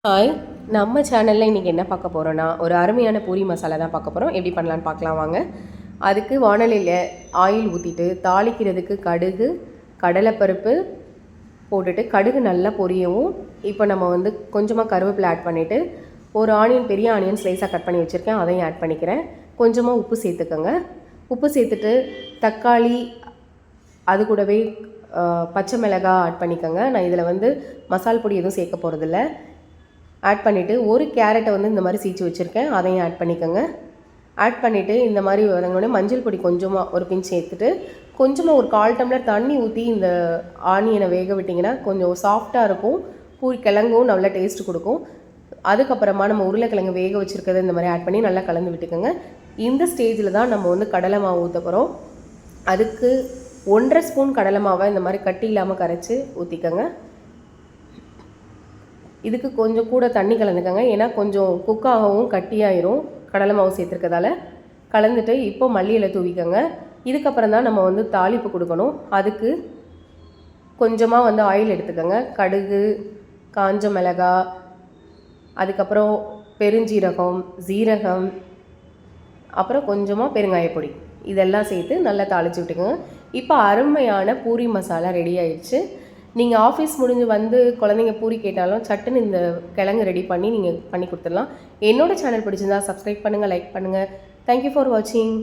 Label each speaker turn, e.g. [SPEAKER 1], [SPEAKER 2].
[SPEAKER 1] Hi, நம்ம சேனலில் இன்றைக்கி என்ன பார்க்க போகிறோன்னா ஒரு அருமையான பூரி மசாலா தான் பார்க்க போகிறோம். எப்படி பண்ணலான்னு பார்க்கலாம் வாங்க. அதுக்கு வானலியில் ஆயில் ஊற்றிட்டு தாளிக்கிறதுக்கு கடுகு, கடலைப்பருப்பு போட்டுட்டு கடுகு நல்லா பொரியவும் இப்போ நம்ம கொஞ்சமாக கருவேப்பிலை ஆட் பண்ணிவிட்டு ஒரு பெரிய ஆனியன் ஸ்லைஸாக கட் பண்ணி வச்சுருக்கேன், அதையும் ஆட் பண்ணிக்கிறேன். கொஞ்சமாக உப்பு சேர்த்துக்கோங்க. உப்பு சேர்த்துட்டு தக்காளி, அது கூடவே பச்சை மிளகாய் ஆட் பண்ணிக்கோங்க. நான் இதில் மசால் பொடி எதுவும் சேர்க்க போகிறதில்ல. ஆட் பண்ணிவிட்டு ஒரு கேரட்டை இந்த மாதிரி சீச்சு வச்சுருக்கேன், அதையும் ஆட் பண்ணிக்கோங்க. ஆட் பண்ணிவிட்டு இந்த மாதிரி வரங்கோடனே மஞ்சள் பொடி கொஞ்சமாக ஒரு பிஞ்ச் சேர்த்துட்டு கொஞ்சமாக ஒரு 1/4 டம்ளர் தண்ணி ஊற்றி இந்த ஆனியனை வேக விட்டிங்கன்னா கொஞ்சம் சாஃப்டாக இருக்கும். பூரி கிழங்கும் நல்லா டேஸ்ட்டு கொடுக்கும். அதுக்கப்புறமா நம்ம உருளைக்கிழங்கு வேக வச்சுருக்கிறத இந்த மாதிரி ஆட் பண்ணி நல்லா கலந்து விட்டுக்கோங்க. இந்த ஸ்டேஜில் தான் நம்ம கடலை மாவு ஊற்ற போகிறோம். அதுக்கு 1.5 ஸ்பூன் கடலை மாவை இந்த மாதிரி கட்டி இல்லாமல் கரைச்சி ஊற்றிக்கோங்க. இதுக்கு கொஞ்சம் கூட தண்ணி கலந்துக்கோங்க, ஏன்னா கொஞ்சம் குக்காகவும் கட்டியாயிரும் கடலை மாவு சேர்த்துருக்கதால. கலந்துட்டு இப்போ மல்லி இலை தூவிக்கோங்க. இதுக்கப்புறம் தான் நம்ம தாளிப்பு கொடுக்கணும். அதுக்கு கொஞ்சமாக ஆயில் எடுத்துக்கோங்க. கடுகு, காஞ்ச மிளகாய், அதுக்கப்புறம் பெருஞ்சீரகம், ஜீரகம், அப்புறம் கொஞ்சமாக பெருங்காயப்பொடி, இதெல்லாம் சேர்த்து நல்லா தாளித்து விட்டுக்கோங்க. இப்போ அருமையான பூரி மசாலா ரெடி ஆயிடுச்சு. நீங்கள் ஆஃபீஸ் முடிஞ்சு குழந்தைங்க பூரி கேட்டாலும் சட்டுன்னு இந்த கிழங்கு ரெடி பண்ணி நீங்கள் பண்ணி கொடுத்துடலாம். என்னோடய சேனல் பிடிச்சிருந்தா சப்ஸ்கிரைப் பண்ணுங்கள், லைக் பண்ணுங்கள். தேங்க்யூ ஃபார் வாட்சிங்.